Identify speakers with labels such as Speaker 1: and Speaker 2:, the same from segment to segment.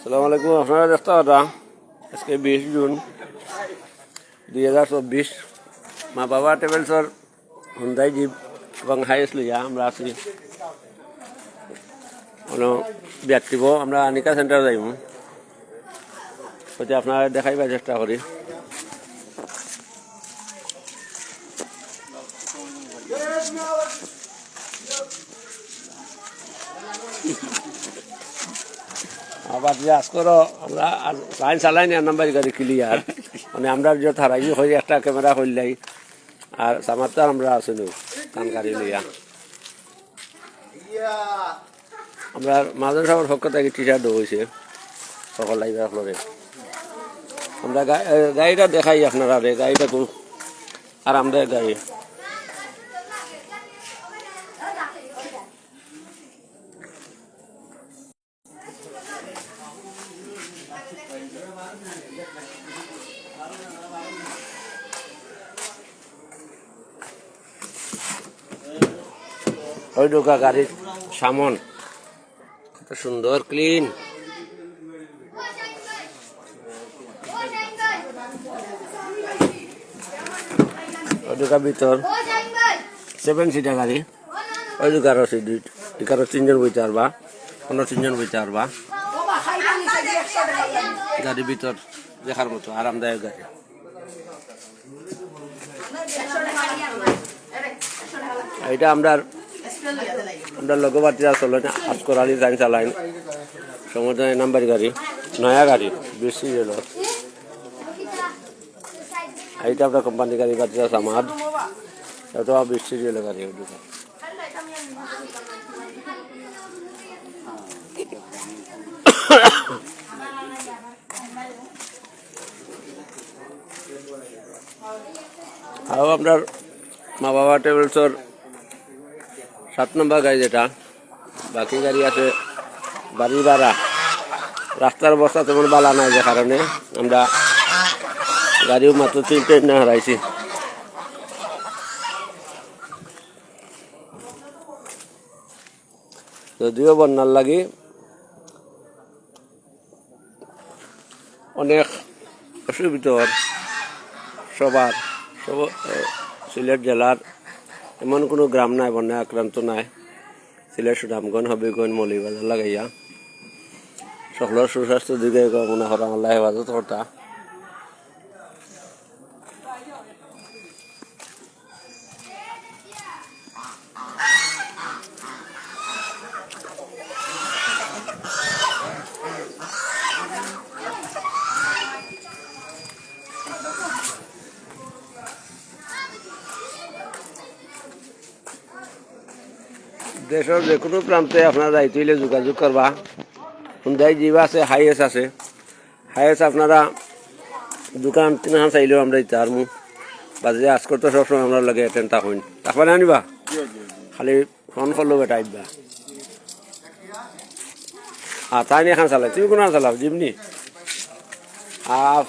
Speaker 1: আসসালামু আলাইকুম। আপনারা দেখতে পারা আজকে 20 জুন 2024 মা বাবা ট্রাভেলসর হুন্দাই জিপ এবং হাইস লইয়া আমরা আছি ব্যক্তিব আমরা আনিকা সেন্টার যাইব হচ্ছে আপনারা দেখাইবার চেষ্টা করি। আবার যে আজ করো আমরা লাইন চালাই না নাম্বার গাড়ি ক্লিয়ার মানে আমরা যে থারাই হয়ে একটা ক্যামেরা হইলাই আর সামারটা আমরা আসিল কান গাড়ি লইয়া আমরা মাজন সাহেবের পক্ষ থেকে টি শার্ট হয়েছে সকল লাইবার ফ্লোরে আমরা গাড়িটা দেখাই আপনারা রে গাড়িটা খুব আরামদায়ক গাড়ি। ওই ঢোকা গাড়ির সামন কত সুন্দর ক্লিন। ওই ঢোকা ভিতর 7 সিটার গাড়ি। ওই ঢোকার আছে এখানে 3 জন বইতে পারবা 3 জন বইতে পারবা। গাড়ির ভিতর দেখার মতো আরামদায়ক গাড়ি। এটা আমরা লগবার্তি চলে আজকর আলী লাইন চালাইন সমুদ্রের নাম্বার গাড়ি নয়া গাড়ি বেশি গেল। এইটা আমরা কোম্পানি গাড়ি বাতি আছে আমার এটা বেশি গেল গাড়ি। আর আপনার মা বাবা ট্রাভেলসর 7 নম্বর গাড়ি যেটা বাকি গাড়ি আছে বাড়ি ভাড়া। রাস্তার অবস্থা তেমন বালা নাই যে কারণে আমরা গাড়িও মাত্র 3টে না হারাইছি। যদিও বন্যার লাগি অনেক অসুবিধা সবার সিলেট জেলার এমন কোনো গ্রাম নাই বন্যায় আক্রান্ত নাই। সিলেট সুনামগঞ্জ হবিগঞ্জ মৌলিবাজার লাগাইয়া সকলের সুস্বাস্থ্য দিকে কামনা করা আল্লাহ হেফাজত কর্তা। দেশের যে কোনো প্রান্তে আপনারা যাইতে হইলে যোগাযোগ করবা। হুন্দাই জিপ আছে হাইয়েস আছে হাইয়েস আপনারা দোকান 3 চাইলেও আমরা দিতে আর বাজে আজ করতে সবসময় আমরা লাগে অ্যাটেন্ড থাকুন তারপরে না আনিবা খালি ফোন করলো বেটা আইবা। আর তাই নিয়ে খান চালাই তুমি কোন চালাও জিমনি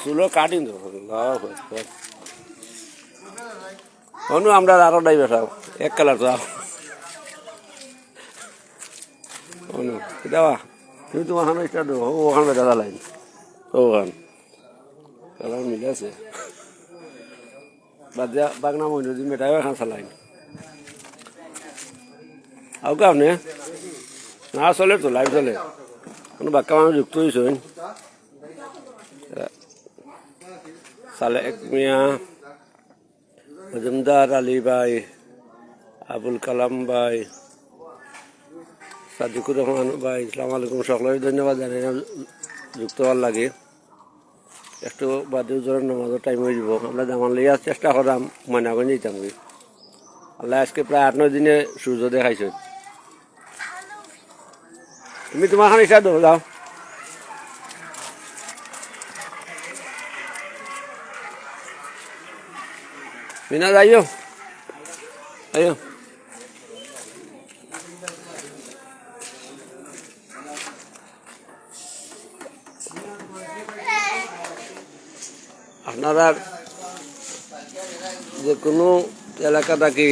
Speaker 1: চুলো কাটিন অনু আমরা আরো ডাই বেঠাও এক কালার তো অনু দেওয়া তুমি তোমার খান স্টার্ট ওখান বেটা চালাই ওখান কালার মিলে আছে বাদে বাগনা মহিনুদ্দিন বেটাও এখান চালাই আও কে আপনি না চলে তো লাইভ চলে কোনো বাক্কা মানুষ যুক্ত হয়েছে সালেক মিয়া মজুমদার আলী ভাই আবুল কালাম ভাই সাদিকুর রহমান ভাই আসসালামু আলাইকুম সকলের ধন্যবাদ জানাই যুক্ত হওয়ার লাগে। একটু বাদে জোরের নামাজের টাইম হয়ে যাব আমরা জামান লইয়া চেষ্টা করাম ময়নাগঞ্জ যেতাম আল্লাহ আজকে প্রায় 8-9 দিনে সূর্য দেখাইছে। তুমি তোমার খান ইচ্ছা দেবো যাও বিনা যাইও আইও। আপনারা যে কোনো এলাকা থাকি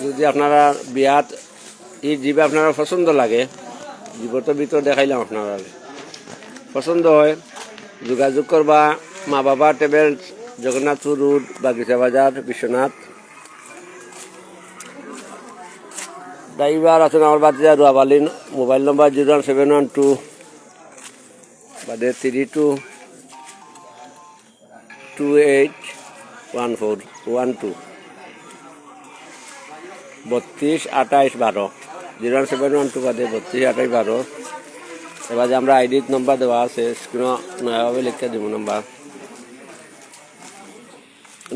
Speaker 1: যদি আপনারা বিয়াত এই জীবে আপনারা পছন্দ লাগে জীবত ভিতর দেখাইলাম আপনারা পছন্দ হয় যোগাযোগ করবা মা বাবা ট্রাভেলস, জগন্নাথপুর রোড, বাগিচা বাজার, বিশ্বনাথ। ড্রাইভার আছেন আমার বাড়িতে রুয়াবালি। মোবাইল নম্বর 01712 বাদে 32281412 322812 01712 বাদে 322812। এবার যে আমরা আইডি নম্বর দেওয়া আছে স্ক্রিনও নয়াভাবে লিখতে দেবো নাম্বার।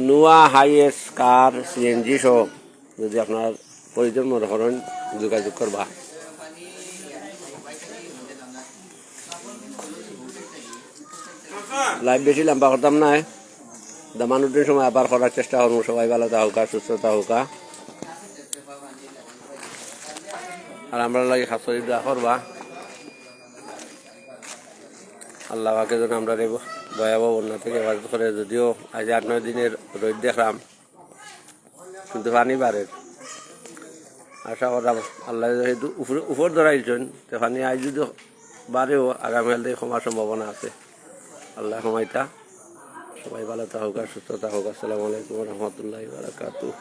Speaker 1: নোয়া হাইয়েস্ট কার সিএনজি সহ যদি আপনার প্রয়োজন মনে করেন যোগাযোগ করবা। লাইভ বেশি লম্বা করতাম না, দামানুদ্দিন সময় আবার করার চেষ্টা করবো। সবাই ভালো থাকুকা, সুস্থ থাকুকা, আর আমরা লাগে খাসরি দোয়া করবা আল্লাহ পাকে যেন আমরা ভয়াবহ বন্যা থেকে হেফাজত করে। যদিও আজ 8-9 দিনের রোদ দেখলাম, কিন্তু পানি বাড়ে। আশা করলাম আল্লাহ যেহেতু উপর ধরাইছেন, তো পানি আজ যদি বাড়েও আগামী কাল থেকে কমার সম্ভাবনা আছে। আল্লাহ কমাইতা। সবাই ভালো থাকুক, সুস্থ থাকুক। আসসালামু আলাইকুম রহমতুল্লাহি ওয়া বারাকাতুহু।